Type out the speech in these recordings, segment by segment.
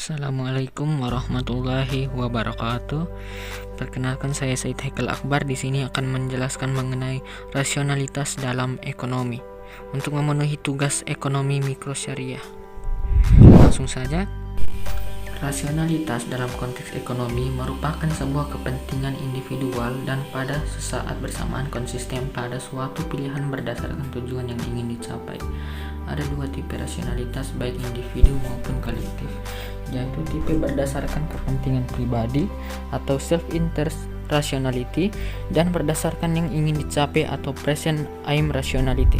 Assalamualaikum warahmatullahi wabarakatuh. Perkenalkan, saya Said Haikal Akbar. Di sini akan menjelaskan mengenai rasionalitas dalam ekonomi untuk memenuhi tugas ekonomi mikro syariah. Langsung saja. Rasionalitas dalam konteks ekonomi merupakan sebuah kepentingan individual dan pada sesaat bersamaan konsisten pada suatu pilihan berdasarkan tujuan yang ingin dicapai. Ada dua tipe rasionalitas, baik individu maupun kolektif, yaitu tipe berdasarkan kepentingan pribadi atau self-interest rationality dan berdasarkan yang ingin dicapai atau present aim rationality.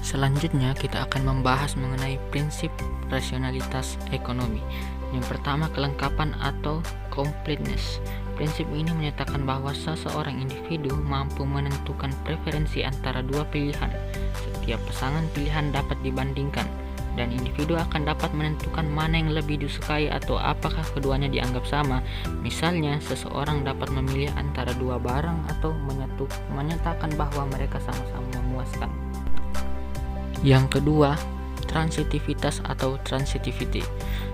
Selanjutnya kita akan membahas mengenai prinsip rasionalitas ekonomi. Yang pertama, kelengkapan atau completeness. Prinsip ini menyatakan bahwa seseorang individu mampu menentukan preferensi antara dua pilihan. Setiap pasangan pilihan dapat dibandingkan, dan individu akan dapat menentukan mana yang lebih disukai atau apakah keduanya dianggap sama. Misalnya, seseorang dapat memilih antara dua barang atau menyatakan bahwa mereka sama-sama memuaskan. Yang kedua, transitivitas atau transitivity.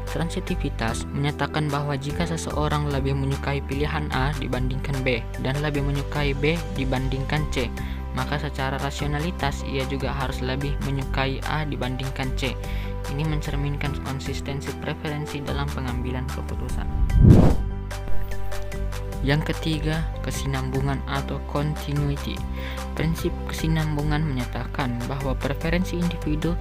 Transitivitas menyatakan bahwa jika seseorang lebih menyukai pilihan A dibandingkan B dan lebih menyukai B dibandingkan C, maka secara rasionalitas ia juga harus lebih menyukai A dibandingkan C. Ini mencerminkan konsistensi preferensi dalam pengambilan keputusan. Yang ketiga, kesinambungan atau continuity. Prinsip kesinambungan menyatakan bahwa preferensi individu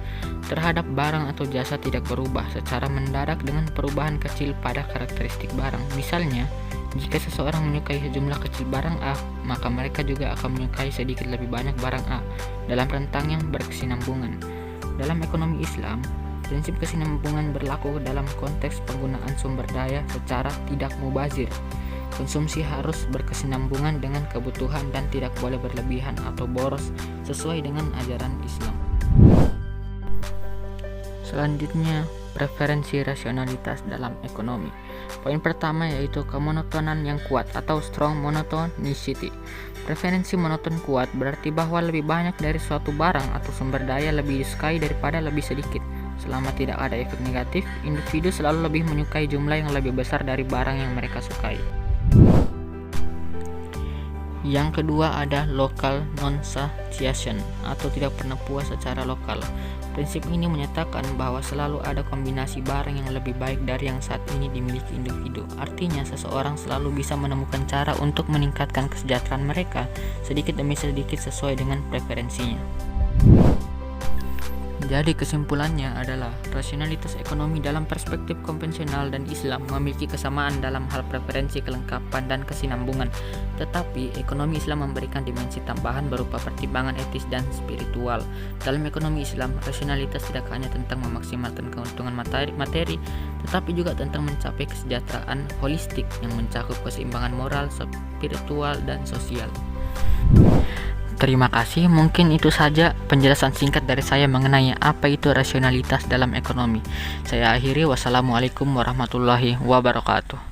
terhadap barang atau jasa tidak berubah secara mendadak dengan perubahan kecil pada karakteristik barang. Misalnya, jika seseorang menyukai sejumlah kecil barang A, maka mereka juga akan menyukai sedikit lebih banyak barang A dalam rentang yang berkesinambungan. Dalam ekonomi Islam, prinsip kesinambungan berlaku dalam konteks penggunaan sumber daya secara tidak mubazir. Konsumsi harus berkesinambungan dengan kebutuhan dan tidak boleh berlebihan atau boros sesuai dengan ajaran Islam. Selanjutnya, preferensi rasionalitas dalam ekonomi. Poin pertama yaitu kemonotonan yang kuat atau strong monotonicity. Preferensi monoton kuat berarti bahwa lebih banyak dari suatu barang atau sumber daya lebih disukai daripada lebih sedikit. Selama tidak ada efek negatif, individu selalu lebih menyukai jumlah yang lebih besar dari barang yang mereka sukai. Yang kedua ada local non-satiation atau tidak pernah puas secara lokal. Prinsip ini menyatakan bahwa selalu ada kombinasi barang yang lebih baik dari yang saat ini dimiliki individu. Artinya seseorang selalu bisa menemukan cara untuk meningkatkan kesejahteraan mereka sedikit demi sedikit sesuai dengan preferensinya. Jadi kesimpulannya adalah rasionalitas ekonomi dalam perspektif konvensional dan Islam memiliki kesamaan dalam hal preferensi, kelengkapan, dan kesinambungan. Tetapi ekonomi Islam memberikan dimensi tambahan berupa pertimbangan etis dan spiritual. Dalam ekonomi Islam, rasionalitas tidak hanya tentang memaksimalkan keuntungan materi, tetapi juga tentang mencapai kesejahteraan holistik yang mencakup keseimbangan moral, spiritual, dan sosial. Terima kasih, mungkin itu saja penjelasan singkat dari saya mengenai apa itu rasionalitas dalam ekonomi. Saya akhiri, wassalamualaikum warahmatullahi wabarakatuh.